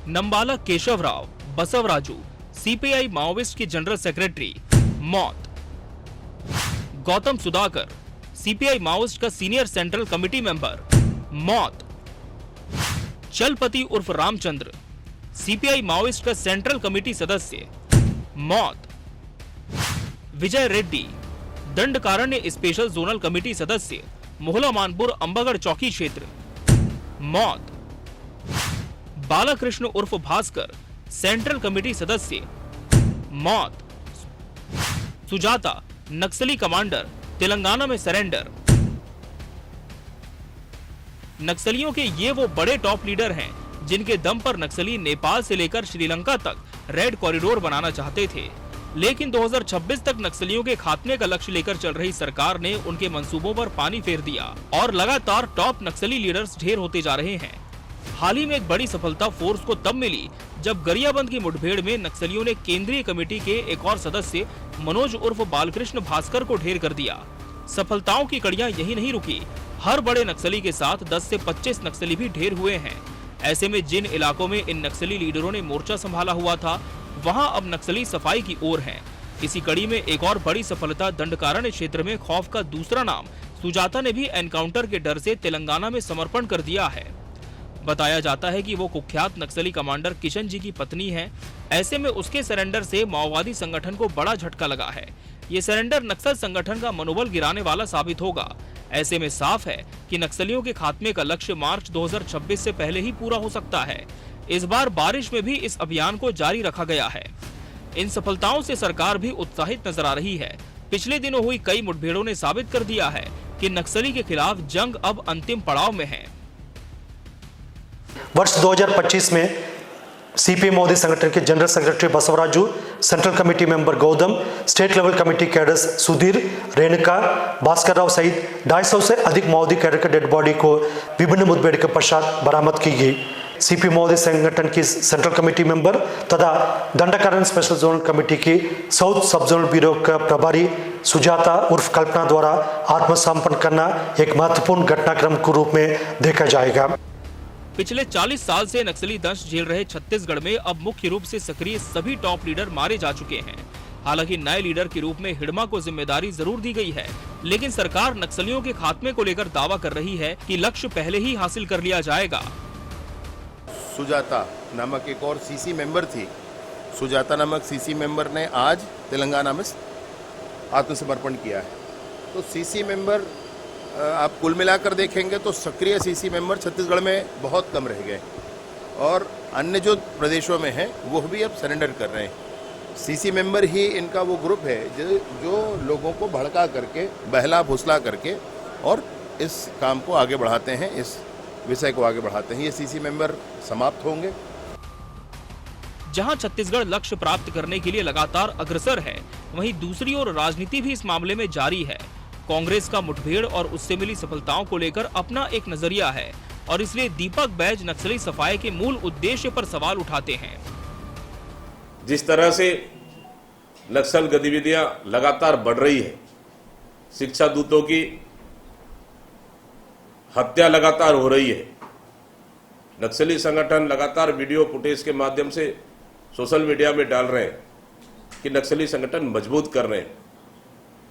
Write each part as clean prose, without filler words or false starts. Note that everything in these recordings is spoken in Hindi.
नंबाला केशवराव बसवराजू सीपीआई माओवादिस्ट के जनरल सेक्रेटरी मौत। गौतम सुधाकर सीपीआई माओवादिस्ट का सीनियर सेंट्रल कमेटी मेंबर मौत। चलपति उर्फ रामचंद्र सीपीआई माओवादिस्ट का सेंट्रल कमेटी सदस्य मौत। Vijay Reddy Dandakaranya special zonal committee सदस्य मोहला मानपुर अंबागढ़ चौकी क्षेत्र मौत। बालाकृष्ण उर्फ भास्कर सेंट्रल कमेटी सदस्य मौत। सुजाता नक्सली कमांडर तेलंगाना में सरेंडर। नक्सलियों के ये वो बड़े टॉप लीडर हैं जिनके दम पर नक्सली नेपाल से लेकर श्रीलंका तक रेड कॉरिडोर बनाना चाहते थे, लेकिन 2026 तक नक्सलियों के खात्मे का लक्ष्य लेकर चल रही सरकार ने उनके मंसूबों पर पानी फेर दिया और लगातार टॉप नक्सली लीडर्स ढेर होते जा रहे हैं। हाल ही में एक बड़ी सफलता फोर्स को तब मिली जब गरियाबंद की मुठभेड़ में नक्सलियों ने केंद्रीय कमेटी के एक और सदस्य मनोज उर्फ बालकृष्ण भास्कर को ढेर कर दिया। सफलताओं की कड़ियां यही नहीं रुकी, हर बड़े नक्सली के साथ 10 से 25 नक्सली भी ढेर हुए हैं। ऐसे में जिन इलाकों में इन नक्सली लीडरों ने मोर्चा संभाला हुआ था, वहां अब नक्सली सफाई की ओर हैं। इसी कड़ी में एक और बड़ी सफलता दंडकारण्य क्षेत्र में खौफ का दूसरा नाम सुजाता ने भी एनकाउंटर के डर से तेलंगाना में समर्पण कर दिया है। बताया जाता है कि वो कुख्यात नक्सली कमांडर किशन जी की पत्नी है। ऐसे में उसके सरेंडर से माओवादी संगठन को बड़ा झटका लगा है। ये सरेंडर नक्सल संगठन का मनोबल गिराने वाला साबित होगा। ऐसे में साफ है कि नक्सलियों के खात्मे का लक्ष्य मार्च 2026 से पहले ही पूरा हो सकता है। इस बार बारिश में भी इस अभियान को जारी रखा गया है। इन सफलताओं से सरकार भी उत्साहित नजर आ रही है। पिछले दिनों हुई कई मुठभेड़ों ने साबित कर दिया है कि नक्सली के खिलाफ जंग अब अंतिम पड़ाव में है। वर्ष 2025 में सीपीएम मोदी संगठन के general secretary Basavaraju, central committee member Gautam, state level committee cadres Sudhir, Renuka, Bhaskar Rao सहित 250 से अधिक माओवादी कैडर के डेड बॉडी को विभिन्न मुठभेड़ के पश्चात बरामद की गई। सीपीएम मोदी संगठन की सेंट्रल कमेटी मेंबर तथा दंडकारण्य स्पेशल जोनल कमेटी की साउथ सब जोनल ब्यूरो का प्रभारी सुजाता उर्फ कल्पना द्वारा आत्मसमर्पण करना एक महत्वपूर्ण घटनाक्रम के रूप में देखा जाएगा। पिछले 40 साल से नक्सली दंश झेल रहे छत्तीसगढ़ में अब मुख्य रूप से सक्रिय सभी टॉप लीडर मारे जा चुके हैं। हालांकि नए लीडर के रूप में हिडमा को जिम्मेदारी जरूर दी गई है, लेकिन सरकार नक्सलियों के खात्मे को लेकर दावा कर रही है कि लक्ष्य पहले ही हासिल कर लिया जाएगा। सुजाता नामक एक और सीसी मेंबर थी। सुजाता नामक सीसी मेंबर ने आज तेलंगाना में आत्मसमर्पण किया है। तो सीसी मेंबर आप कुल मिलाकर देखेंगे तो सक्रिय सीसी मेंबर छत्तीसगढ़ में बहुत कम रह गए और अन्य जो प्रदेशों में हैं वो भी अब सरेंडर कर रहे हैं। सीसी मेंबर ही इनका वो ग्रुप है जो लोगों को भड़का करके, बहला फुसला करके और इस काम को आगे बढ़ाते हैं, इस विषय को आगे बढ़ाते हैं। ये सीसी मेंबर समाप्त होंगे। जहां छत्तीसगढ़ लक्ष्य प्राप्त करने के लिए लगातार अग्रसर है, वहीं दूसरी ओर राजनीति भी इस मामले में जारी है। कांग्रेस का मुठभेड़ और उससे मिली सफलताओं को लेकर अपना एक नजरिया है और इसलिए दीपक बैज नक्सली सफाई के मूल उद्देश्य पर सवाल उठाते हैं। जिस तरह से नक्सल गतिविधियां लगातार बढ़ रही है, शिक्षा दूतों की हत्या लगातार हो रही है, नक्सली संगठन लगातार वीडियो फुटेज के माध्यम से सोशल मीडिया में डाल रहे हैं कि नक्सली संगठन मजबूत कर रहे हैं,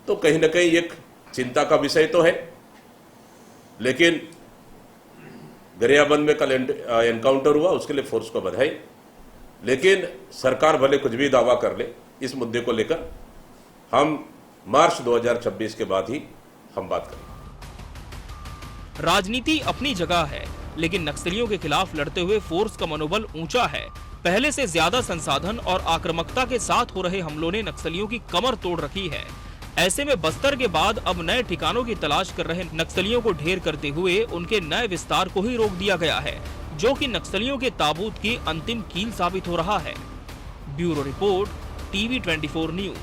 तो कहीं न कहीं एक चिंता का विषय तो है। लेकिन गरियाबंद में कल एनकाउंटर हुआ, उसके लिए फोर्स को बधाई। लेकिन सरकार भले कुछ भी दावा कर ले, इस मुद्दे को लेकर हम मार्च 2026 के बाद ही हम बात करेंगे। राजनीति अपनी जगह है, लेकिन नक्सलियों के खिलाफ लड़ते हुए फोर्स का मनोबल ऊंचा है। पहले से ज्यादा संसाधन और आक्रामकता के साथ हो रहे हमलों ने नक्सलियों की कमर तोड़ रखी है। ऐसे में बस्तर के बाद अब नए ठिकानों की तलाश कर रहे नक्सलियों को ढेर करते हुए उनके नए विस्तार को ही रोक दिया गया है, जो कि नक्सलियों के ताबूत की अंतिम कील साबित हो रहा है। Bureau report, TV 24 news.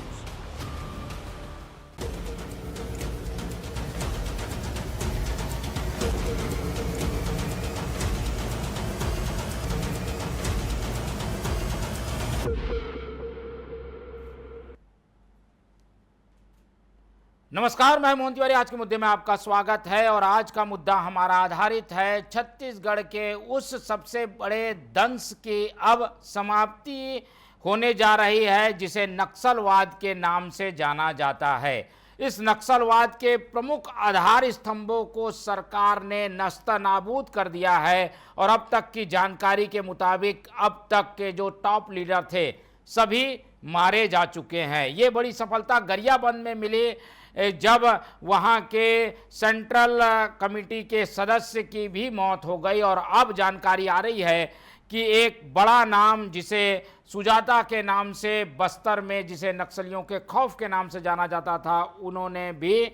नमस्कार, मैं मोहन तिवारी। आज के मुद्दे में आपका स्वागत है और आज का मुद्दा हमारा आधारित है छत्तीसगढ़ के उस सबसे बड़े दंश की अब समाप्ति होने जा रही है जिसे नक्सलवाद के नाम से जाना जाता है। इस नक्सलवाद के प्रमुख आधार स्तंभों को सरकार ने नस्तनाबूद कर दिया है और अब तक की जानकारी के मुताबिक अब तक के जो टॉप लीडर थे सभी मारे जा चुके हैं। ये बड़ी सफलता गरियाबंद में मिली जब वहाँ के सेंट्रल कमेटी के सदस्य की भी मौत हो गई और अब जानकारी आ रही है कि एक बड़ा नाम जिसे सुजाता के नाम से बस्तर में जिसे नक्सलियों के खौफ के नाम से जाना जाता था, उन्होंने भी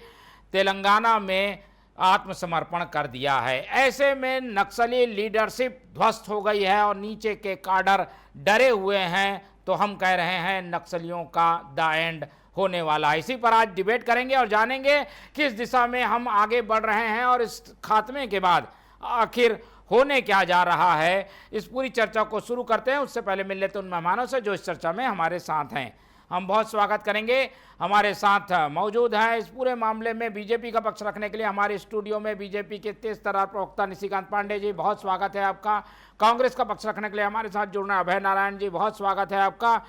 तेलंगाना में आत्मसमर्पण कर दिया है। ऐसे में नक्सली लीडरशिप ध्वस्त हो गई है और नीचे के काडर डरे हुए हैं। तो हम कह रहे हैं नक्सलियों का द एंड होने वाला है। इसी पर आज डिबेट करेंगे और जानेंगे किस दिशा में हम आगे बढ़ रहे हैं और इस खात्मे के बाद आखिर होने क्या जा रहा है। इस पूरी चर्चा को शुरू करते हैं। उससे पहले मिल लेते हैं उन मेहमानों से जो इस चर्चा में हमारे साथ हैं। हम बहुत स्वागत करेंगे। हमारे साथ मौजूद हैं इस पूरे मामले में बीजेपी का पक्ष रखने के लिए हमारे स्टूडियो में बीजेपी के तेज तर्रार प्रवक्ता निशिकांत पांडे जी, बहुत स्वागत है आपका। कांग्रेस का पक्ष रखने के लिए हमारे साथ जुड़ना अभय नारायण जी, बहुत स्वागत है आपका।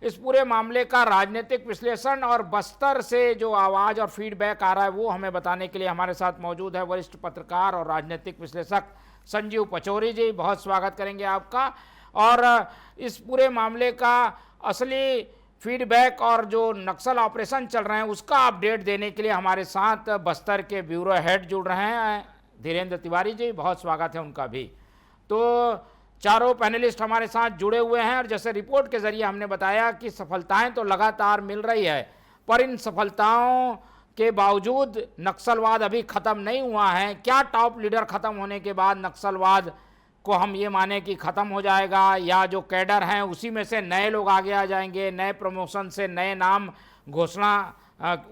इस पूरे मामले का राजनीतिक विश्लेषण और बस्तर से जो आवाज़ और फीडबैक आ रहा है वो हमें बताने के लिए हमारे साथ मौजूद है वरिष्ठ पत्रकार और राजनीतिक विश्लेषक संजीव पचौरी जी, बहुत स्वागत करेंगे आपका। और इस पूरे मामले का असली फीडबैक और जो नक्सल ऑपरेशन चल रहे हैं उसका अपडेट देने के लिए हमारे साथ बस्तर के ब्यूरो हेड जुड़ रहे हैं धीरेन्द्र तिवारी जी, बहुत स्वागत है उनका भी। तो चारों पैनलिस्ट हमारे साथ जुड़े हुए हैं और जैसे रिपोर्ट के जरिए हमने बताया कि सफलताएं तो लगातार मिल रही है, पर इन सफलताओं के बावजूद नक्सलवाद अभी ख़त्म नहीं हुआ है। क्या टॉप लीडर ख़त्म होने के बाद नक्सलवाद को हम ये माने कि ख़त्म हो जाएगा, या जो कैडर हैं उसी में से नए लोग आगे आ जाएंगे, नए प्रमोशन से नए नाम घोषणा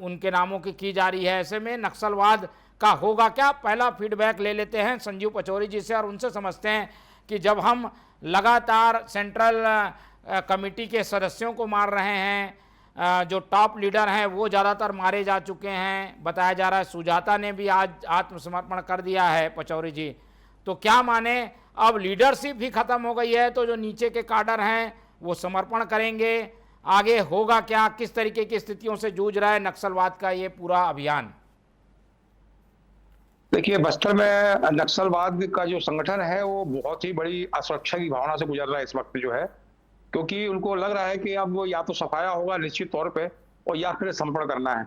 उनके नामों की जा रही है। ऐसे में नक्सलवाद का होगा क्या? पहला फीडबैक ले लेते हैं संजीव पचौरी जी से और उनसे समझते हैं कि जब हम लगातार सेंट्रल कमेटी के सदस्यों को मार रहे हैं, जो टॉप लीडर हैं वो ज़्यादातर मारे जा चुके हैं, बताया जा रहा है सुजाता ने भी आज आत्मसमर्पण कर दिया है, पचौरी जी, तो क्या माने अब लीडरशिप ही ख़त्म हो गई है तो जो नीचे के काडर हैं वो समर्पण करेंगे? आगे होगा क्या? किस तरीके की स्थितियों से जूझ रहा है नक्सलवाद का ये पूरा अभियान? देखिए, बस्तर में नक्सलवाद का जो संगठन है वो बहुत ही बड़ी असुरक्षा की भावना से गुजर रहा है इस वक्त जो है, क्योंकि उनको लग रहा है कि अब वो या तो सफाया होगा निश्चित तौर पे और या फिर समर्पण करना है।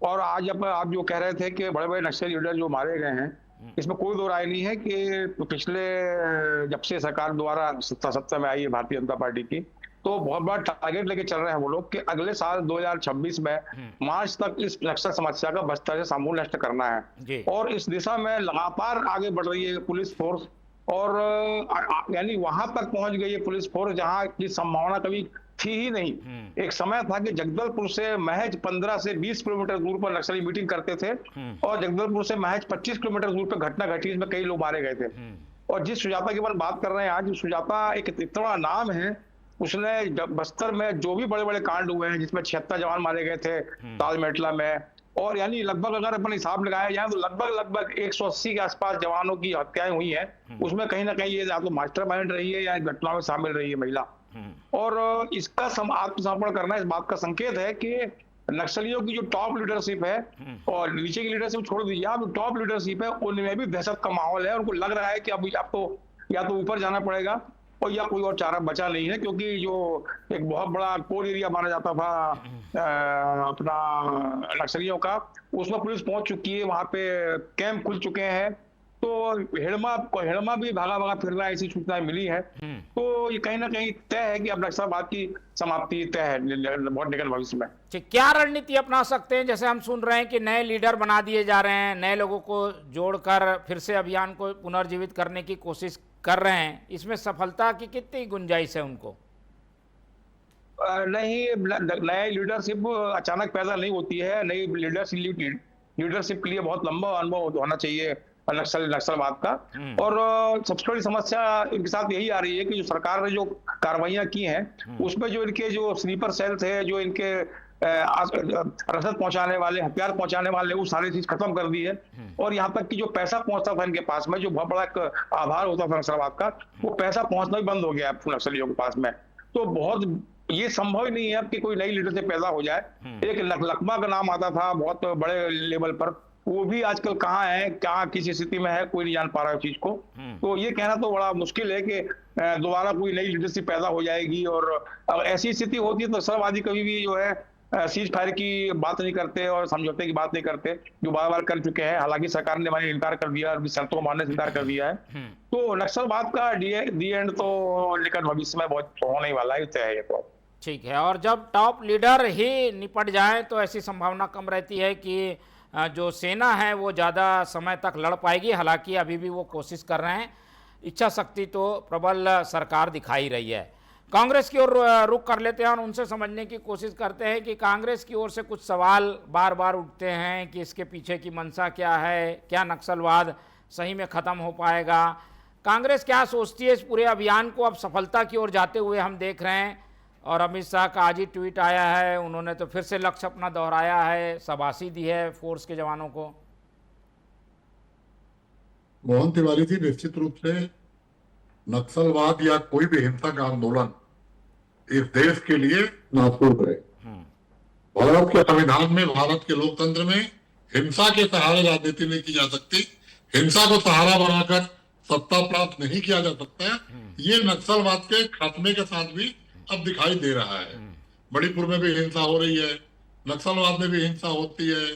और आज आप जो कह रहे थे कि बड़े बड़े नक्सली लीडर जो मारे गए हैं, इसमें कोई दो राय नहीं है कि पिछले जब से सरकार द्वारा सत्ता में आई है भारतीय जनता पार्टी की, तो बहुत बड़ा टारगेट लेके चल रहे हैं वो लोग कि अगले साल 2026 में मार्च तक इस नक्सल समस्या का बस्तर से समूल नष्ट करना है। और इस दिशा में लगातार आगे बढ़ रही है पुलिस फोर्स, और यानी वहां तक पहुंच गई है पुलिस फोर्स जहां की संभावना कभी थी ही नहीं। एक समय था कि जगदलपुर से महज 15 से 20 किलोमीटर दूर पर नक्सली मीटिंग करते थे और जगदलपुर से महज 25 किलोमीटर दूर पर घटना घटी, इसमें कई लोग मारे गए थे। और जिस सुजाता की बात कर रहे हैं आज, सुजाता एक इतना नाम है, उसने बस्तर में जो भी बड़े बड़े कांड हुए हैं जिसमें 76 जवान मारे गए थे तालमेटला में, और यानी लगभग अगर अपन हिसाब लगाया जाए तो लगभग 180 के आसपास जवानों की हत्याएं हुई हैं। उसमें कहीं ना कहीं ये या तो मास्टर माइंड रही है या घटना में शामिल रही है महिला। और इसका आत्मसमर्पण करना इस बात का संकेत है कि नक्सलियों की जो टॉप लीडरशिप है, और नीचे की लीडरशिप छोड़ दीजिए, अब टॉप लीडरशिप है उनमें भी दहशत का माहौल है। उनको लग रहा है कि अब आपको या तो ऊपर जाना पड़ेगा और या कोई और चारा बचा नहीं है, क्योंकि जो एक बहुत बड़ा कोर एरिया माना जाता था अपना नक्सलियों का, उसमें पुलिस पहुंच चुकी है, वहां पे कैंप खुल चुके हैं। तो हेड़मा भी भागा फिर रहा है, ऐसी सूचनाएं मिली है। तो ये कहीं ना कहीं तय है कि अब नक्सलवाद की समाप्ति तय है बहुत निकट भविष्य में। क्या रणनीति अपना सकते हैं? जैसे हम सुन रहे हैं कि नए लीडर बना दिए जा रहे हैं, नए लोगों को जोड़कर फिर से अभियान को पुनर्जीवित करने की कोशिश कर रहे हैं, इसमें सफलता की कितनी गुंजाइश है उनको? नहीं, नई लीडरशिप अचानक पैदा नहीं होती है। नई लीडरशिप के लिए बहुत लंबा अनुभव होना चाहिए नक्सलवाद का। और सबसे बड़ी समस्या इनके साथ यही आ रही है कि जो सरकार ने जो कार्रवाइयां की हैं उसमें जो इनके जो स्लीपर सेल थे, जो इनके रसद पहुंचाने वाले, हथियार पहुंचाने वाले, वो सारी चीज खत्म कर दी है। और यहाँ तक कि जो पैसा पहुंचता था इनके पास में, जो बहुत बड़ा एक आभार होता था नक्सलवाद का, वो पैसा पहुंचना भी बंद हो गया है नक्सलियों के पास में। तो बहुत ये संभव ही नहीं है कि कोई नई लीडरशिप पैदा हो जाए। एक लकमा का नाम आता था बहुत बड़े लेवल पर, वो भी आजकल कहाँ है, क्या किस स्थिति में है, कोई नहीं जान पा रहा है चीज को। तो ये कहना तो बड़ा मुश्किल है कि दोबारा कोई नई लीडरशिप पैदा हो जाएगी। और अगर ऐसी स्थिति होती है तो नक्सलवादी कभी भी जो है सीज फायर की बात नहीं करते और समझौते की बात नहीं करते, जो बार बार कर चुके हैं। हालांकि सरकार ने हमारे इनकार कर दिया, शर्तों को मानने से इनकार कर दिया है। तो नक्सलवाद का दी एंड तो निकट भविष्य में बहुत होने ही वाला है, तय है ये तो। ठीक है, और जब टॉप लीडर ही निपट जाए तो ऐसी संभावना कम रहती है कि जो सेना है वो ज़्यादा समय तक लड़ पाएगी। हालांकि अभी भी वो कोशिश कर रहे हैं, इच्छा शक्ति तो प्रबल सरकार दिखाई रही है। कांग्रेस की ओर रुख कर लेते हैं और उनसे समझने की कोशिश करते हैं कि कांग्रेस की ओर से कुछ सवाल बार बार उठते हैं कि इसके पीछे की मंशा क्या है, क्या नक्सलवाद सही में ख़त्म हो पाएगा, कांग्रेस क्या सोचती है इस पूरे अभियान को अब सफलता की ओर जाते हुए हम देख रहे हैं। और अमित शाह का आज ही ट्वीट आया है, उन्होंने तो फिर से लक्ष्य अपना दोहराया है, शाबाशी दी है फोर्स के जवानों को। मोहन तिवारी जी, निश्चित रूप से नक्सलवाद या कोई भी हिंसक आंदोलन इस देश के लिए नासूर है। भारत के संविधान में, भारत के लोकतंत्र में हिंसा के सहारे राजनीति नहीं की जा सकती, हिंसा को सहारा बनाकर सत्ता प्राप्त नहीं किया जा सकता है। ये नक्सलवाद के खात्मे के साथ भी अब दिखाई दे रहा है। मणिपुर में भी हिंसा हो रही है, नक्सलवाद में भी हिंसा होती है।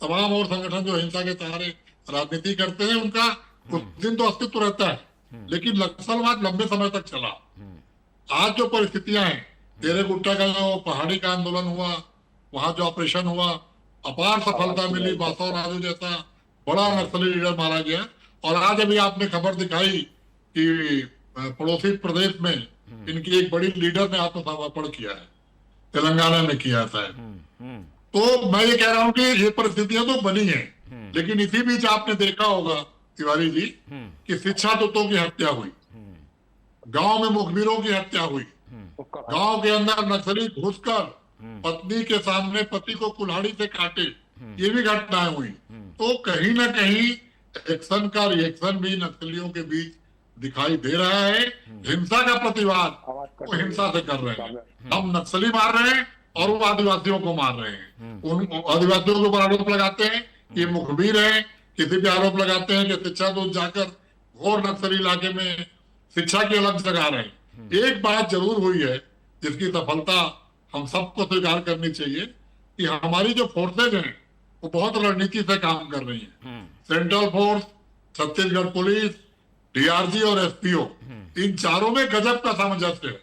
तमाम और संगठन जो हिंसा के सहारे राजनीति करते हैं उनका कुछ दिन तो अस्तित्व रहता है, लेकिन नक्सलवाद लंबे समय तक चला। आज जो परिस्थितियां हैं, तेरे गुट्टा का जो पहाड़ी का आंदोलन हुआ, वहां जो ऑपरेशन हुआ, अपार सफलता मिली, बासव राजू जैसा बड़ा नक्सली लीडर मारा गया। और आज अभी आपने खबर दिखाई कि पड़ोसी प्रदेश में इनकी एक बड़ी लीडर ने आत्मसमर्पण किया है, तेलंगाना में किया था। तो मैं ये कह रहा हूं कि ये परिस्थितियां तो बनी हैं, लेकिन इसी बीच आपने देखा होगा तिवारी जी कि शिक्षा दूतों की हत्या हुई, गांव में मुखबिरों की हत्या हुई, गांव के अंदर नक्सली घुसकर पत्नी के सामने पति को कुल्हाड़ी से काटे, ये भी घटनाएं हुई। तो कहीं ना कहीं एक्शन का रिएक्शन भी नक्सलियों के बीच दिखाई दे रहा है। हिंसा का प्रतिवाद वो हिंसा से कर रहे हैं, हम नक्सली मार रहे हैं और वो आदिवासियों को मार रहे हैं। उन आदिवासियों के ऊपर आरोप लगाते हैं कि मुखबिर है, किसी पे आरोप लगाते हैं कि शिक्षा दूत जाकर घोर नक्सली इलाके में शिक्षा की अलग जगा रहे हैं। एक बात जरूर हुई है जिसकी सफलता हम सबको स्वीकार करनी चाहिए कि हमारी जो फोर्सेज हैं वो बहुत रणनीति से काम कर रही हैं। Central force, Chhattisgarh police, DRG और एसपीओ, इन चारों में गजब का सामंजस्य है।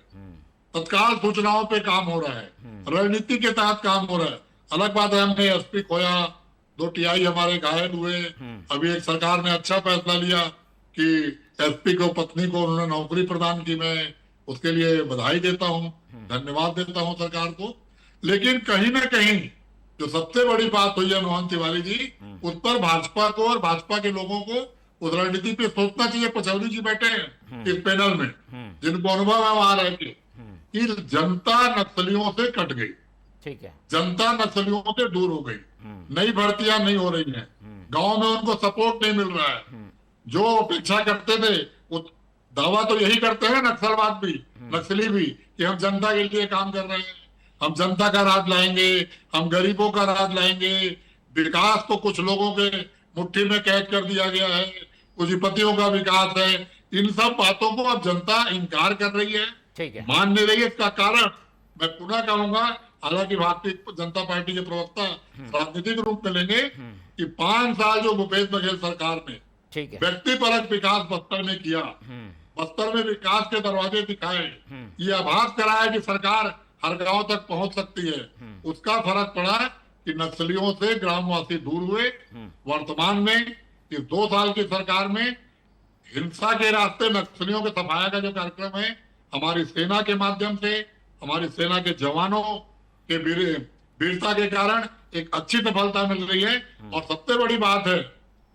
तत्काल सूचनाओं पे काम हो रहा है, रणनीति के तहत काम हो रहा है। अलग बात है हमने एसपी खोया, 2 टीआई हमारे घायल हुए। अभी एक सरकार ने अच्छा फैसला लिया कि एसपी को, पत्नी को उन्होंने नौकरी प्रदान की। मैं उसके लिए बधाई देता हूँ, धन्यवाद देता हूँ सरकार को। लेकिन कहीं ना कहीं जो सबसे बड़ी बात हुई है मोहन तिवारी जी, उस पर भाजपा को और भाजपा के लोगों को उस रणनीति पे सोचना चाहिए। पचौरी जी बैठे हैं इस पैनल में, जिनको अनुभव है वहां रह के, कि जनता नक्सलियों से कट गई, ठीक है, जनता नक्सलियों से दूर हो गई, नई भर्तियां नहीं हो रही हैं, गांव में उनको सपोर्ट नहीं मिल रहा है। जो अपेक्षा करते थे वो दावा तो यही करते हैं नक्सलवाद भी, नक्सली भी, कि हम जनता के लिए काम कर रहे हैं, हम जनता का राज लाएंगे, हम गरीबों का राज लाएंगे। विकास तो कुछ लोगों के मुट्ठी में कैद कर दिया गया है, पूंजीपतियों का विकास है। इन सब बातों को अब जनता इनकार कर रही है, ठीक है, मान नहीं रही है। इसका कारण मैं पुनः कहूंगा, हालांकि भारतीय जनता पार्टी के प्रवक्ता राजनीतिक रूप में लेंगे कि 5 साल जो भूपेश बघेल सरकार ने ठीक है, व्यक्तिपरक विकास बस्तर में किया, बस्तर में विकास के दरवाजे दिखाए, ये आभास कराया कि सरकार हर गांव तक पहुंच सकती है। उसका फर्क पड़ा कि नक्सलियों से ग्रामवासी दूर हुए। वर्तमान में इस 2 साल की सरकार में हिंसा के रास्ते नक्सलियों के सफाया का जो कार्यक्रम है, हमारी सेना के माध्यम से, हमारी सेना के जवानों के वीरता के कारण एक अच्छी सफलता मिल रही है। और सबसे बड़ी बात है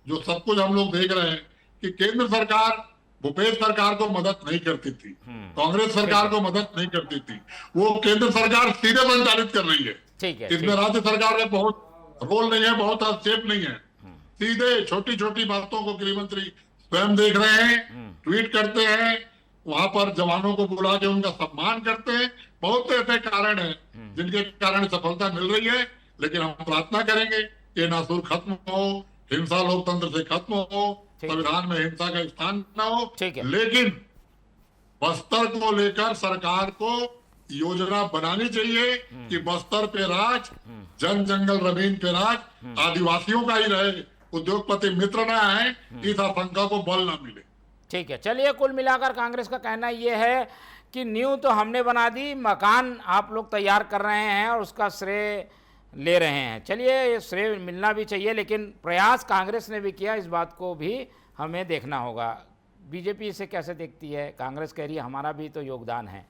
जो सब कुछ हम लोग देख रहे हैं कि केंद्र सरकार भूपेश सरकार को मदद नहीं करती थी, कांग्रेस सरकार को मदद नहीं करती थी, वो केंद्र सरकार सीधे संचालित कर रही है। ठीक है, इसमें राज्य सरकार का बहुत रोल नहीं है, बहुत हस्तक्षेप नहीं है। सीधे छोटी छोटी बातों को गृहमंत्री स्वयं देख रहे हैं, ट्वीट करते हैं, वहां पर जवानों को बुला के उनका सम्मान करते हैं। बहुत ऐसे कारण हैं जिनके कारण सफलता मिल रही है, लेकिन हम प्रार्थना करेंगे कि नासुर खत्म हो, हिंसा लोकतंत्र से खत्म हो, संविधान में हिंसा का स्थान न हो। ठीक है। लेकिन बस्तर को लेकर सरकार को योजना बनानी चाहिए कि बस्तर पे राज, जन जंगल जमीन पे राज आदिवासियों का ही रहे, उद्योगपति मित्र ना आए, इस आशंका को बल ना मिले। ठीक है, चलिए कुल मिलाकर कांग्रेस का कहना ये है कि नींव तो हमने बना दी, मकान आप लोग तैयार कर रहे हैं और उसका श्रेय ले रहे हैं। चलिए श्रेय मिलना भी चाहिए, लेकिन प्रयास कांग्रेस ने भी किया, इस बात को भी हमें देखना होगा। बीजेपी इसे कैसे देखती है? कांग्रेस कह रही है हमारा भी तो योगदान है।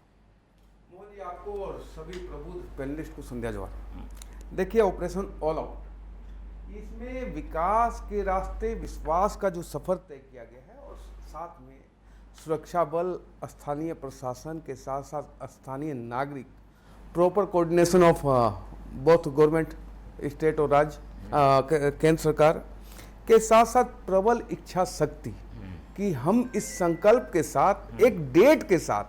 मोहन जी, आपको और सभी प्रबुद्ध पैनलिस्ट को संध्या जवाहर। देखिए, ऑपरेशन ऑल आउट, इसमें विकास के रास्ते विश्वास का जो सफर तय किया गया है और साथ में सुरक्षा बल, स्थानीय प्रशासन के साथ साथ स्थानीय नागरिक, proper coordination of both government, state और राज्य केंद्र सरकार के साथ साथ प्रबल इच्छा शक्ति कि हम इस संकल्प के साथ एक डेट के साथ,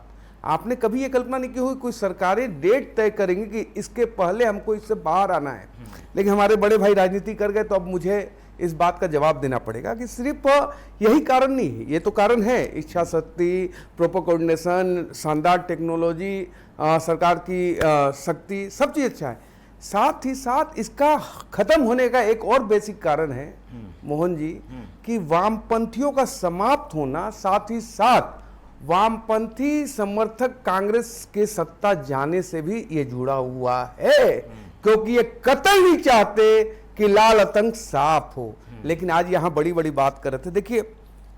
आपने कभी ये कल्पना नहीं की हुई कोई सरकारें डेट तय करेंगी कि इसके पहले हमको इससे बाहर आना है, लेकिन हमारे बड़े भाई राजनीति कर गए, तो अब मुझे इस बात का जवाब देना पड़ेगा कि सिर्फ यही कारण नहीं है, ये तो कारण है इच्छा शक्ति, प्रॉपर कोऑर्डिनेशन, शानदार टेक्नोलॉजी, सरकार की शक्ति, सब चीज़ अच्छा है। साथ ही साथ इसका खत्म होने का एक और बेसिक कारण है मोहन जी कि वामपंथियों का समाप्त होना, साथ ही साथ वामपंथी समर्थक कांग्रेस के सत्ता जाने से भी ये जुड़ा हुआ है, क्योंकि ये कतई नहीं चाहते कि लाल आतंक साफ हो। लेकिन आज यहां बड़ी बड़ी बात कर रहे थे। देखिए,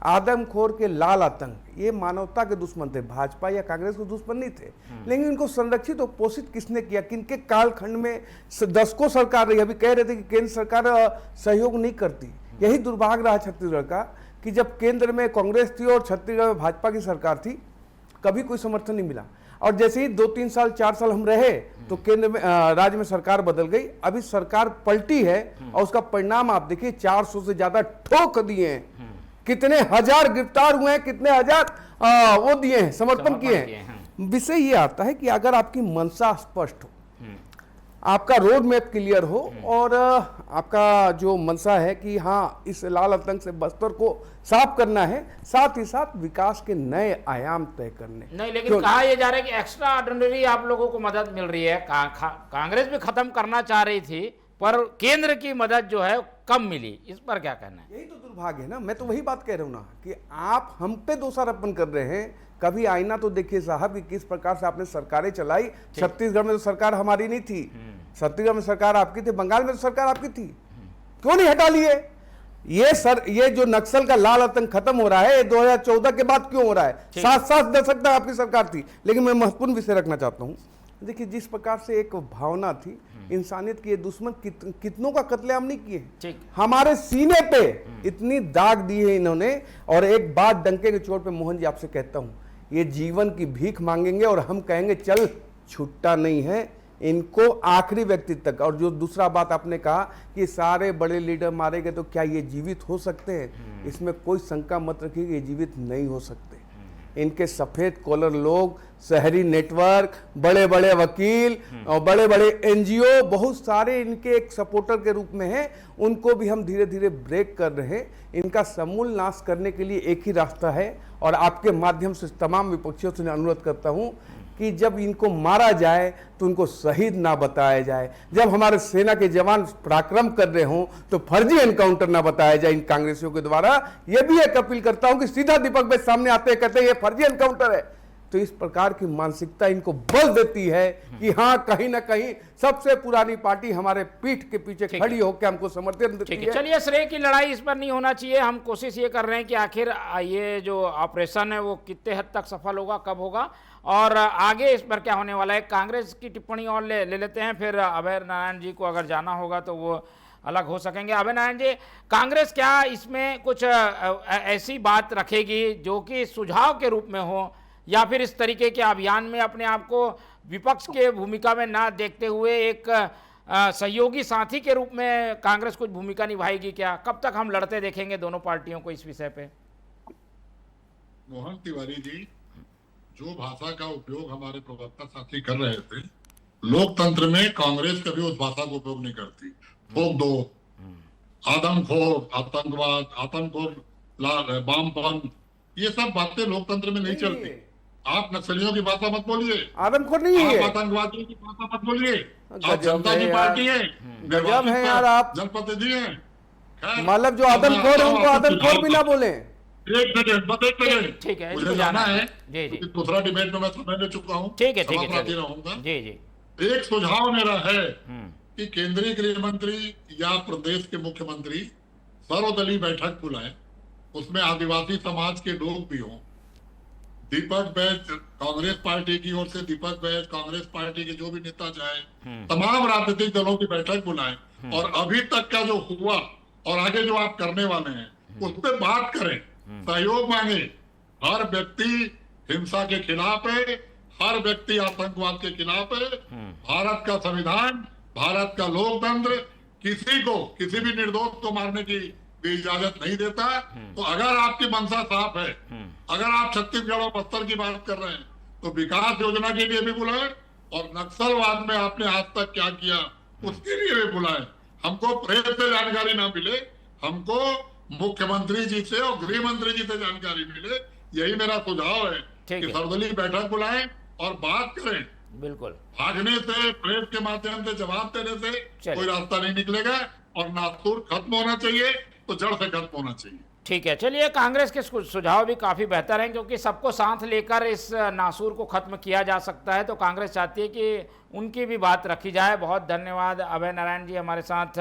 आदमखोर के लाल आतंक ये मानवता के दुश्मन थे, भाजपा या कांग्रेस के दुश्मन नहीं थे, लेकिन इनको संरक्षित और पोषित किसने किया? किनके कालखंड में दशकों सरकार रही। अभी कह रहे थे कि केंद्र सरकार सहयोग नहीं करती। यही दुर्भाग्य रहा छत्तीसगढ़ का कि जब केंद्र में कांग्रेस थी और छत्तीसगढ़ में भाजपा की सरकार थी, कभी कोई समर्थन नहीं मिला। और जैसे ही 2-3 साल 4 साल हम रहे तो केंद्र में राज्य में सरकार बदल गई, अभी सरकार पलटी है और उसका परिणाम आप देखिए, 400 से ज्यादा ठोक दिए हैं, कितने हजार गिरफ्तार हुए हैं, कितने हजार वो दिए हैं, समर्पण किए हैं। विषय ये आता है कि अगर आपकी मंशा स्पष्ट हो, आपका रोड मैप क्लियर हो और आपका जो मंशा है कि हाँ इस लाल आतंक से बस्तर को साफ करना है, साथ ही साथ विकास के नए आयाम तय करने। नहीं, लेकिन कहा यह जा रहा है कि एक्स्ट्रा ऑर्डिनरी आप लोगों को मदद मिल रही है। कांग्रेस भी खत्म करना चाह रही थी, पर केंद्र की मदद जो है कम मिली, इस पर क्या कहना है? यही तो दुर्भाग्य है ना, मैं तो वही बात कह रहा हूँ ना कि आप हम पे दोषारोपण कर रहे हैं। कभी आईना तो देखिए साहब कि किस प्रकार से आपने सरकारें चलाई। छत्तीसगढ़ में तो सरकार हमारी नहीं थी, छत्तीसगढ़ में सरकार आपकी थी, बंगाल में तो सरकार आपकी थी, क्यों नहीं हटा लिए? ये जो नक्सल का लाल आतंक खत्म हो रहा है, 2014 के बाद क्यों हो रहा है? 7 दशक तक आपकी सरकार थी। लेकिन मैं महत्वपूर्ण विषय रखना चाहता हूँ। देखिए, जिस प्रकार से एक भावना थी इंसानियत की, ये दुश्मन कितनों का कत्लेआम नहीं किए, हमारे सीने पे इतनी दाग दी है इन्होंने। और एक बात डंके के चोट पे मोहन जी आपसे कहता हूं, ये जीवन की भीख मांगेंगे और हम कहेंगे चल छुट्टा नहीं है इनको आखिरी व्यक्ति तक। और जो दूसरा बात आपने कहा कि सारे बड़े लीडर मारे गए, तो क्या ये जीवित हो सकते हैं? इसमें कोई शंका मत रखिए, ये जीवित नहीं हो सकते। इनके सफेद कॉलर लोग, शहरी नेटवर्क, बड़े बड़े वकील और बड़े बड़े एनजीओ, बहुत सारे इनके एक सपोर्टर के रूप में हैं। उनको भी हम धीरे धीरे ब्रेक कर रहे हैं। इनका समूल नाश करने के लिए एक ही रास्ता है, और आपके माध्यम से तमाम विपक्षियों से अनुरोध करता हूं कि जब इनको मारा जाए तो उनको शहीद ना बताया जाए। जब हमारे सेना के जवान पराक्रम कर रहे हों तो फर्जी एनकाउंटर ना बताया जाए इन कांग्रेसियों के द्वारा। यह भी एक अपील करता हूं कि सीधा दीपक भाई सामने आते हैं, कहते हैं ये फर्जी एनकाउंटर है, तो इस प्रकार की मानसिकता इनको बल देती है कि हाँ कहीं ना कहीं सबसे पुरानी पार्टी हमारे पीठ के पीछे खड़ी होकर हमको समर्थन देती है। चलिए, श्रेय की लड़ाई इस पर नहीं होना चाहिए। हम कोशिश ये कर रहे हैं कि आखिर ये जो ऑपरेशन है वो कितने हद तक सफल होगा, कब होगा, और आगे इस पर क्या होने वाला है। कांग्रेस की टिप्पणी और ले लेते हैं, फिर अभय नारायण जी को अगर जाना होगा तो वो अलग हो सकेंगे। अभय नारायण जी, कांग्रेस क्या इसमें कुछ ऐसी बात रखेगी जो कि सुझाव के रूप में हो, या फिर इस तरीके के अभियान में अपने आप को विपक्ष के भूमिका में ना देखते हुए एक सहयोगी साथी के रूप में कांग्रेस कुछ भूमिका निभाएगी क्या? कब तक हम लड़ते देखेंगे दोनों पार्टियों को इस विषय पे? मोहन तिवारी जी, जो भाषा का उपयोग हमारे प्रवक्ता साथी कर रहे थे, लोकतंत्र में कांग्रेस कभी उस भाषा का उपयोग नहीं करती। ठोक दो, आदमखोर, आतंकवाद, आतंकखोर, वामपंथ, ये सब बातें लोकतंत्र में नहीं चलती। आप नक्सलियों की भाषा मत बोलिए, आदमखोर नहीं है, आप आतंकवादियों की भाषा मत बोलिए। आप गजब जनता है की यार। पार्टी है, गजब है यार आप। जनप्रतिनिधि हैं। खैर, मतलब जो आदमखोर है उनको आदमखोर भी ना बोले। एक सेकंड, बस एक सेकंड। ठीक है, मुझे इसको जाना है। जी जी, दूसरा डिबेट में मैं समय ले चुका हूँ। ठीक है ठीक है, समाप्ति चलिए। रहूंगा। जी जी, एक सुझाव मेरा है कि केंद्रीय गृह मंत्री या प्रदेश के मुख्यमंत्री सर्वदलीय बैठक बुलाएं, उसमें आदिवासी समाज के लोग भी हों। दीपक बैच कांग्रेस पार्टी की ओर से, दीपक बैच कांग्रेस पार्टी के जो भी नेता चाहे, तमाम राजनीतिक दलों की बैठक बुलाएं और अभी तक का जो हुआ और आगे जो आप करने वाले हैं उस पर बात करें, सहयोग मांगे। हर व्यक्ति हिंसा के खिलाफ है, हर व्यक्ति आतंकवाद के खिलाफ है। भारत का संविधान, भारत का लोकतंत्र किसी को, किसी भी निर्दोष को मारने की भी इजाजत नहीं देता। तो अगर आपकी मंशा साफ है, अगर आप छत्तीसगढ़ और बस्तर की बात कर रहे हैं, तो विकास योजना के लिए भी बुलाएं और नक्सलवाद में आपने आज तक क्या किया उसके लिए भी बुलाएं। हमको प्रेस से जानकारी ना मिले, हमको मुख्यमंत्री जी से और गृह मंत्री जी से जानकारी मिले। यही मेरा सुझाव है कि सर्वदलीय बैठक बुलाएं और बात करें। बिल्कुल। भागने से, प्रेस के माध्यम से जवाब देने से कोई रास्ता नहीं निकलेगा और नासूर खत्म होना चाहिए तो जड़ से खत्म होना चाहिए। ठीक है, चलिए, कांग्रेस के सुझाव भी काफ़ी बेहतर हैं क्योंकि सबको साथ लेकर इस नासूर को खत्म किया जा सकता है, तो कांग्रेस चाहती है कि उनकी भी बात रखी जाए। बहुत धन्यवाद अभय नारायण जी हमारे साथ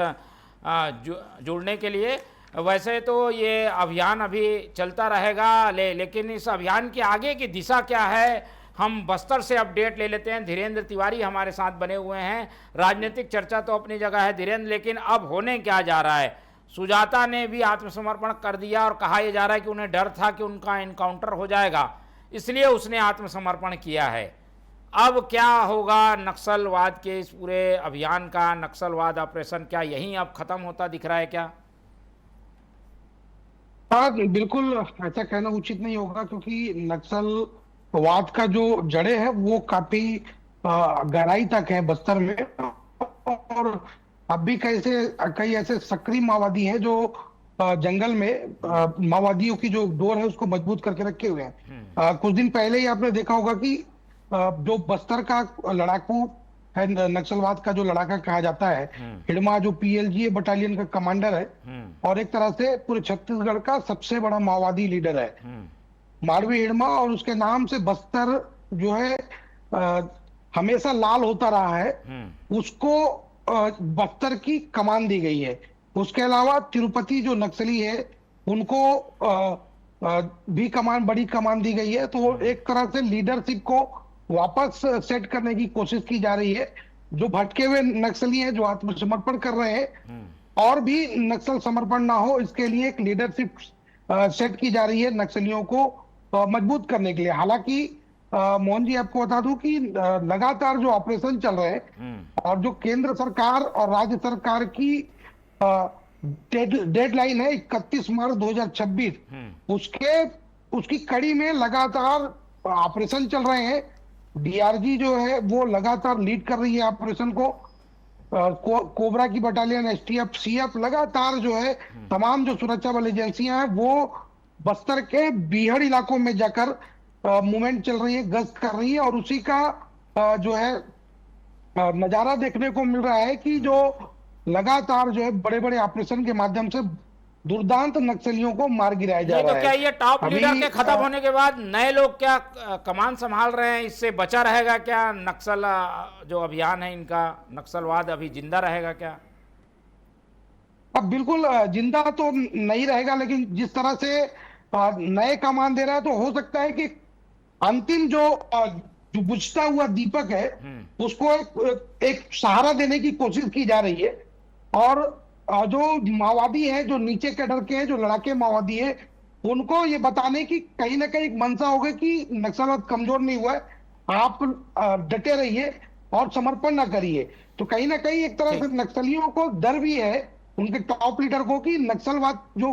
जुड़ने के लिए। वैसे तो ये अभियान अभी चलता रहेगा, लेकिन इस अभियान के आगे की दिशा क्या है, हम बस्तर से अपडेट ले लेते हैं। धीरेन्द्र तिवारी हमारे साथ बने हुए हैं। राजनीतिक चर्चा तो अपनी जगह है धीरेन्द्र, लेकिन अब होने क्या जा रहा है? सुजाता ने भी आत्मसमर्पण कर दिया और कहा यह जा रहा है कि उन्हें डर था कि उनका इनकाउंटर हो जाएगा, इसलिए उसने आत्मसमर्पण किया है। अब क्या होगा नक्सलवाद के इस पूरे अभियान का? नक्सलवाद ऑपरेशन क्या यहीं अब खत्म होता दिख रहा है क्या? हाँ, बिल्कुल ऐसा कहना उचित नहीं होगा क्योंकि नक्सलवाद का जो जड़ें है वो काफी गहराई तक है बस्तर में, और अब भी कई ऐसे सक्रिय माओवादी हैं जो जंगल में माओवादियों की जो डोर है उसको मजबूत करके रखे हुए हैं। कुछ दिन पहले ही आपने देखा होगा कि जो बस्तर का लड़ाकू है, नक्सलवाद का जो लड़ाका कहा जाता है, हिडमा जो PLGA बटालियन का कमांडर है और एक तरह से पूरे छत्तीसगढ़ का सबसे बड़ा माओवादी लीडर है मारवी हिडमा, और उसके नाम से बस्तर जो है हमेशा लाल होता रहा है, उसको बस्तर की कमान दी गई है। उसके अलावा तिरुपति जो नक्सली है उनको भी बड़ी कमान दी गई है। तो एक तरह से लीडरशिप को वापस सेट करने की कोशिश की जा रही है। जो भटके हुए नक्सली हैं, जो आत्मसमर्पण कर रहे हैं, और भी नक्सल समर्पण ना हो इसके लिए एक लीडरशिप सेट की जा रही है नक्सलियों को मजबूत करने के लिए। हालांकि मोहन जी आपको बता दूं कि लगातार जो ऑपरेशन चल रहे हैं और जो केंद्र सरकार और राज्य सरकार की डेडलाइन है 31 मार्च 2026, उसकी कड़ी में लगातार ऑपरेशन चल रहे हैं। DRG जो है वो लगातार लीड कर रही है ऑपरेशन को। कोबरा की बटालियन, STF, CF लगातार जो है तमाम जो सुरक्षा बल एजेंसियां हैं वो बस्तर के बीहड़ इलाकों में जाकर मूवमेंट चल रही है, गश्त कर रही है, और उसी का जो है नजारा देखने को मिल रहा है कि जो लगातार जो है बड़े बड़े ऑपरेशन के माध्यम से दुर्दांत नक्सलियों को मार गिराया जा रहा है। तो क्या ये टॉप लीडर के खत्म होने के बाद नए लोग क्या कमान संभाल रहे हैं? इससे बचा रहेगा क्या नक्सल जो अभियान है इनका? नक्सलवाद अभी जिंदा रहेगा क्या? अब बिल्कुल जिंदा तो नहीं रहेगा, लेकिन जिस तरह से नए कमान दे रहा है तो हो सकता है कि अंतिम जो बुझता हुआ दीपक है उसको एक सहारा देने की कोशिश की जा रही है। और जो माओवादी है, जो नीचे कैडर के हैं, जो लड़ाके माओवादी है, उनको ये बताने की कहीं ना कहीं एक मंशा होगी कि नक्सलवाद कमजोर नहीं हुआ है, आप डटे रहिए और समर्पण ना करिए। तो कहीं ना कहीं एक तरह से नक्सलियों को डर भी है उनके टॉप लीडर को कि नक्सलवाद जो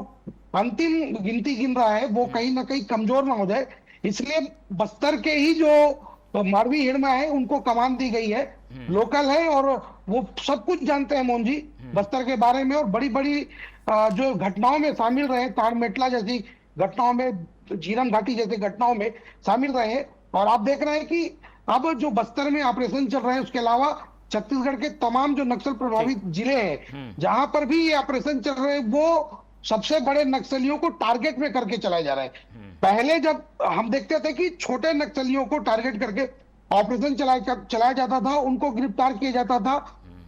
अंतिम गिनती गिन रहा है वो कहीं ना कहीं कमजोर ना हो जाए, इसलिए बस्तर के ही जो मारवी हिड़मा है उनको कमान दी गई है। लोकल है और वो सब कुछ जानते हैं मोहन जी बस्तर के बारे में, और बड़ी बड़ी जो घटनाओं में शामिल रहे, ताड़मेटला जैसी घटनाओं में, झीरम घाटी जैसी घटनाओं में शामिल रहे। और आप देख रहे हैं कि अब जो बस्तर में ऑपरेशन चल रहे हैं, उसके अलावा छत्तीसगढ़ के तमाम जो नक्सल प्रभावित जिले हैं जहां पर भी ये ऑपरेशन चल रहे हैं, वो सबसे बड़े नक्सलियों को टारगेट में करके चलाए जा रहे हैं। पहले जब हम देखते थे कि छोटे नक्सलियों को टारगेट करके ऑपरेशन चलाया जाता था, उनको गिरफ्तार किया जाता था,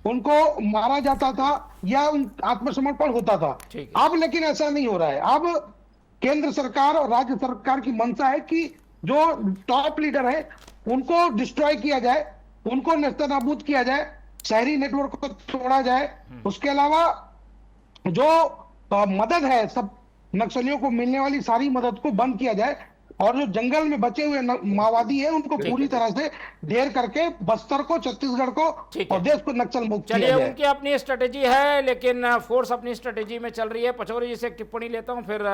उनको मारा जाता था या आत्मसमर्पण होता था। अब लेकिन ऐसा नहीं हो रहा है। अब केंद्र सरकार और राज्य सरकार की मंशा है कि जो टॉप लीडर है उनको डिस्ट्रॉय किया जाए, उनको नेस्तनाबूद किया जाए, शहरी नेटवर्क को तोड़ा जाए। उसके अलावा जो मदद है, सब नक्सलियों को मिलने वाली सारी मदद को बंद किया जाए, और जो जंगल में बचे हुए माओवादी हैं उनको पूरी तरह से ढेर करके बस्तर को, छत्तीसगढ़ को और देश को नक्सल मुक्त किया जाए। उनकी अपनी स्ट्रेटेजी है, लेकिन फोर्स अपनी स्ट्रेटेजी में चल रही है। पचौरी जी से एक टिप्पणी लेता हूं, फिर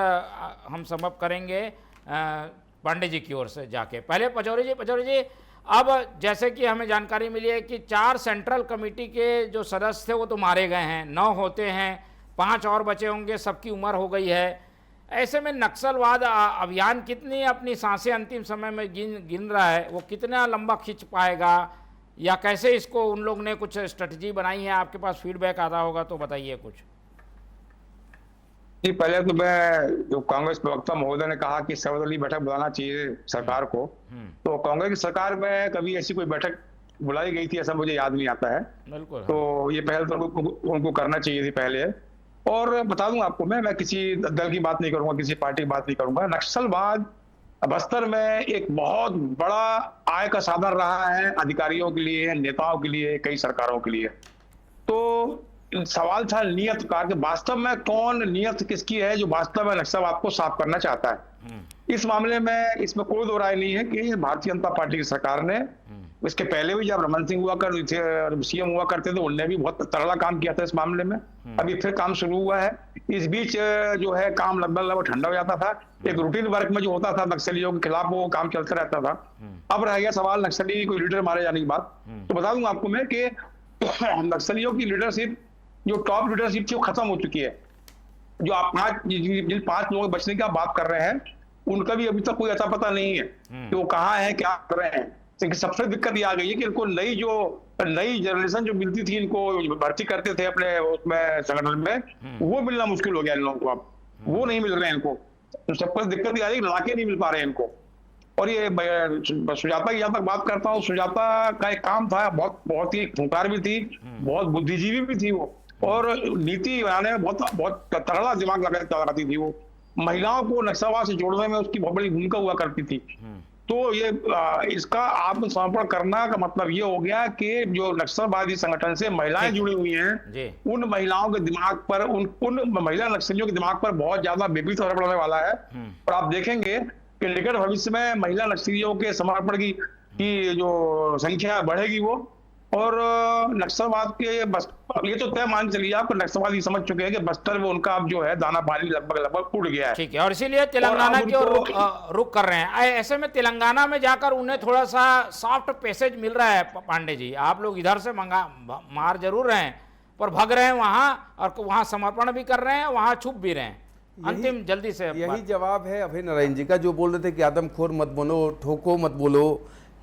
हम समअप करेंगे पांडे जी की ओर से जाके। पहले पचौरी जी, अब जैसे कि हमें जानकारी मिली है कि 4 सेंट्रल कमेटी के जो सदस्य थे वो तो मारे गए हैं, 9 होते हैं, 5 और बचे होंगे, सबकी उम्र हो गई है। ऐसे में नक्सलवाद अभियान कितनी अपनी सांसें अंतिम समय में गिन रहा है, वो कितना लंबा खींच पाएगा, या कैसे इसको उन लोग ने कुछ स्ट्रेटजी बनाई है? आपके पास फीडबैक आता होगा तो बताइए कुछ। जी, पहले तो मैं, जो कांग्रेस प्रवक्ता महोदय ने कहा कि सर्वदलीय बैठक बुलाना चाहिए सरकार को, तो कांग्रेस की सरकार में कभी ऐसी कोई बैठक बुलाई गई थी ऐसा मुझे याद नहीं आता है। बिल्कुल। तो ये पहल तो उनको करना चाहिए थी पहले। और बता दूं आपको, मैं किसी दल की बात नहीं करूंगा, किसी पार्टी की बात नहीं करूंगा। नक्सलवाद बस्तर में एक बहुत बड़ा आय का साधन रहा है अधिकारियों के लिए, नेताओं के लिए, कई सरकारों के लिए। तो सवाल था नियत का कि वास्तव में कौन नियत किसकी है जो वास्तव में नक्सलवाद को साफ करना चाहता है। इस मामले में इसमें कोई दो राय नहीं है कि भारतीय जनता पार्टी की सरकार ने, इसके पहले भी जब रमन सिंह सीएम हुआ करते थे, उनने भी बहुत तगड़ा काम किया था इस मामले में। अभी फिर काम शुरू हुआ है। इस बीच जो है काम लगभग ठंडा हो जाता था। एक रूटीन वर्क में जो होता था नक्सलियों के खिलाफ, वो काम चलता रहता था। अब रह गया सवाल नक्सली कोई लीडर मारे जाने की बात। तो बता दूंगा आपको मैं कि नक्सलियों की लीडरशिप, जो टॉप लीडरशिप थी, वो खत्म हो चुकी है। जो आप जिन 5 लोगों के बचने की आप बात कर रहे हैं, उनका भी अभी तक कोई अता पता नहीं है कि वो कहाँ है, क्या कर रहे हैं। लेकिन सबसे दिक्कत ये आ गई है कि इनको नई जनरेशन जो मिलती थी, इनको भर्ती करते थे अपने उसमें संगठन में, वो मिलना मुश्किल हो गया इन लोगों को। अब वो नहीं मिल रहे हैं इनको। तो सबसे दिक्कत ये आ रही है, लड़ाके नहीं मिल पा रहे हैं इनको। और ये सुजाता की जहां तक बात करता हूँ, सुजाता का एक काम था, बहुत ही खूंखार भी थी, बहुत बुद्धिजीवी भी थी वो, और नीति बनाने में बहुत तगड़ा दिमाग लगाती थी वो। महिलाओं को नक्सलवाद से जोड़ने में उसकी बहुत बड़ी भूमिका हुआ करती थी। तो ये इसका आत्मसमर्पण करना का मतलब ये हो गया कि जो नक्सलवादी संगठन से महिलाएं जुड़ी हुई हैं, उन महिलाओं के दिमाग पर, उन महिला नक्सलियों के दिमाग पर बहुत ज्यादा विपरीत असर पड़ने वाला है। और आप देखेंगे कि निकट भविष्य में महिला नक्सलियों के समर्पण की जो संख्या बढ़ेगी वो। और नक्सलवाद के ये तो तय मान चलिए आप, नक्सलवादी समझ चुके हैं कि बस्तर में उनका अब जो है दाना पानी लगभग उड़ गया है। ठीक है, और इसीलिए तेलंगाना की ओर रुक कर रहे हैं। ऐसे में तेलंगाना में जाकर उन्हें थोड़ा सा सॉफ्ट पैसेज मिल रहा है। पांडे जी, आप लोग इधर से मार जरूर रहे हैं, पर भग रहे हैं वहाँ, और वहाँ समर्पण भी कर रहे हैं, वहाँ छुप भी रहे हैं। अंतिम जल्दी से यही जवाब है अभय नारायण जी का, जो बोल रहे थे कि आदमखोर मत बनो, ठोको मत बोलो।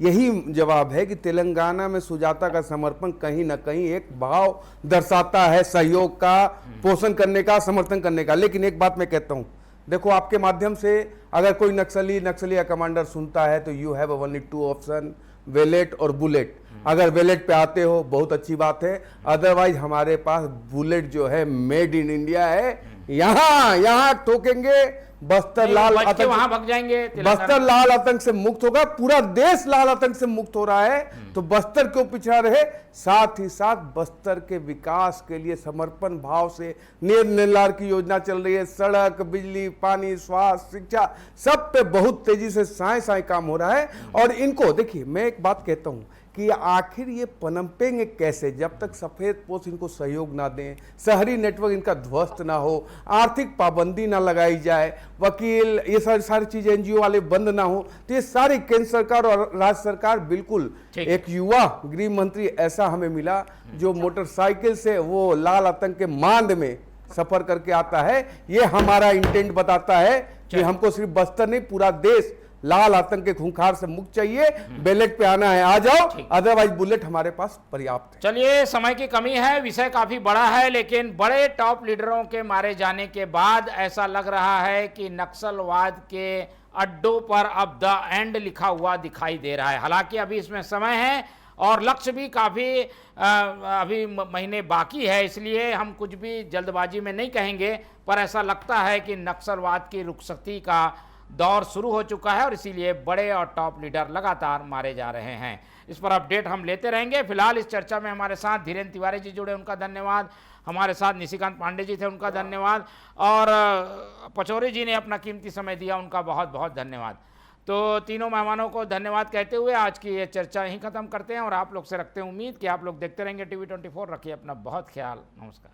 यही जवाब है कि तेलंगाना में सुजाता का समर्पण कहीं ना कहीं एक भाव दर्शाता है, सहयोग का, पोषण करने का, समर्थन करने का। लेकिन एक बात मैं कहता हूं, देखो आपके माध्यम से अगर कोई नक्सली या कमांडर सुनता है तो you have only 2 option, wallet और बुलेट। अगर वेलेट पे आते हो बहुत अच्छी बात है, अदरवाइज हमारे पास बुलेट जो है मेड इन इंडिया है, यहाँ ठोकेंगे, बस्तर लाल बच के आतंक, वहां भग जाएंगे, बस्तर लाल आतंक से मुक्त होगा, पूरा देश लाल आतंक से मुक्त हो रहा है, तो बस्तर क्यों पिछड़ा रहे। साथ ही साथ बस्तर के विकास के लिए समर्पण भाव से नीर निर्लार की योजना चल रही है, सड़क, बिजली, पानी, स्वास्थ्य, शिक्षा, सब पे बहुत तेजी से साए साए काम हो रहा है। और इनको देखिए, मैं एक बात कहता हूं कि आखिर ये पनपेंगे कैसे, जब तक सफेद पोष इनको सहयोग ना दें, शहरी नेटवर्क इनका ध्वस्त ना हो, आर्थिक पाबंदी ना लगाई जाए, वकील, ये सारी चीजें एनजीओ वाले बंद ना हो, तो ये सारी केंद्र सरकार और राज्य सरकार बिल्कुल। एक युवा गृह मंत्री ऐसा हमें मिला जो मोटरसाइकिल से वो लाल आतंक के मांद में सफर करके आता है। ये हमारा इंटेंट बताता है कि हमको सिर्फ बस्तर नहीं, पूरा देश लाल आतंक के खूंखार से मुक्त चाहिए। बैलेट पे आना है, आ जाओ, अदरवाइज बुलेट हमारे पास पर्याप्त है। चलिए, समय की कमी है, विषय काफी बड़ा है, लेकिन बड़े टॉप लीडरों के मारे जाने के बाद ऐसा लग रहा है कि नक्सलवाद के अड्डों पर अब द एंड लिखा हुआ दिखाई दे रहा है। हालांकि अभी इसमें समय है और लक्ष्य भी काफी अभी महीने बाकी है, इसलिए हम कुछ भी जल्दबाजी में नहीं कहेंगे, पर ऐसा लगता है कि नक्सलवाद की रुखसती का दौर शुरू हो चुका है और इसीलिए बड़े और टॉप लीडर लगातार मारे जा रहे हैं। इस पर अपडेट हम लेते रहेंगे। फिलहाल इस चर्चा में हमारे साथ धीरेन्द्र तिवारी जी जुड़े, उनका धन्यवाद। हमारे साथ निशिकांत पांडे जी थे, उनका धन्यवाद। और पचौरी जी ने अपना कीमती समय दिया, उनका बहुत बहुत धन्यवाद। तो तीनों मेहमानों को धन्यवाद कहते हुए आज की ये चर्चा यहीं खत्म करते हैं और आप लोग से रखते हैं उम्मीद कि आप लोग देखते रहेंगे TV24। रखिए अपना बहुत ख्याल। नमस्कार।